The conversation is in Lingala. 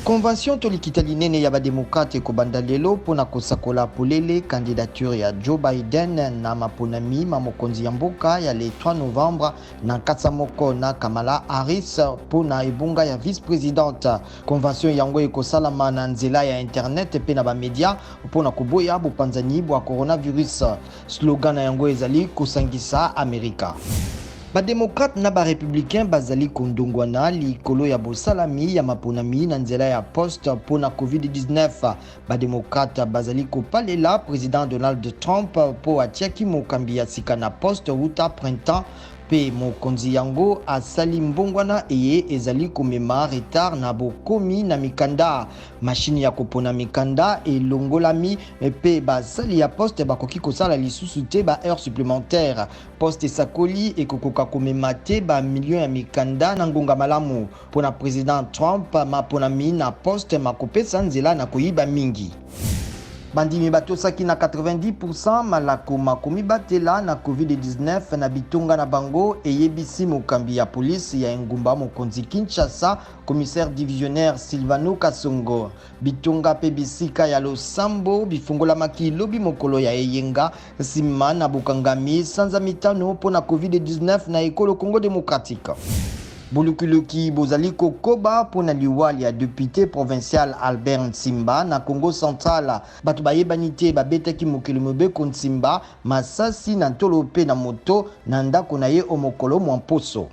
Convention tolikitali nene ya bademokrate kobanda lelo mpona kosakola polele candidature ya Joe Biden na maponami ma mokonzi ya mboka ya le 3 novembre na nkatsa moko na Kamala Harris mpona ebunga ya vice-présidente. Convention yango ekosalama na nzela ya internet pe na bamedia mpona koboya bopanzani bwa coronavirus. Slogan na yango ezali kosangisa Amerika. Bademokrate na barepublicain bazali kondongwana likolo ya bosalami ya maponami na nzela ya poste mpona COVID-19. Bademokrate bazali kopalela président Donald Trump po atiaki mokambi ya sika na poste uta printemps pe mokonzi yango asali mbongwana eye ezali komema retard na bokomi na mikanda. Machine ya kopona mikanda elongolami pe basali ya poste bakoki kosala lisusu te ba heure supplémentaire. Poste sakoli ekokoka komema te ba million ya mikanda na ngonga malamu. Pona président Trump maponami na poste makopesa nzela na koyiba mingi. Bandimi batosaki na 90% malako makomi batela na COVID-19 na bitonga na bango eyebisi mokambi ya polisi ya engumba mokonzi Kinshasa, commissaire divisionnaire Silvano Kasongo. Bitonga pe bisika ya losambo bifungolamaki lobi mokolo ya eyenga nsima na bokangami sanza mitano mpona COVID-19 na ekolo Congo démocratique. Bulukuluki bozali kokoba pona liwali ya député provincial Albert Nsimba na Congo Central. Batu bayebani te babetaki mokili mobeko Nsimba masasi na ntolo pe na moto na ndako na ye omokolo mwa mposo.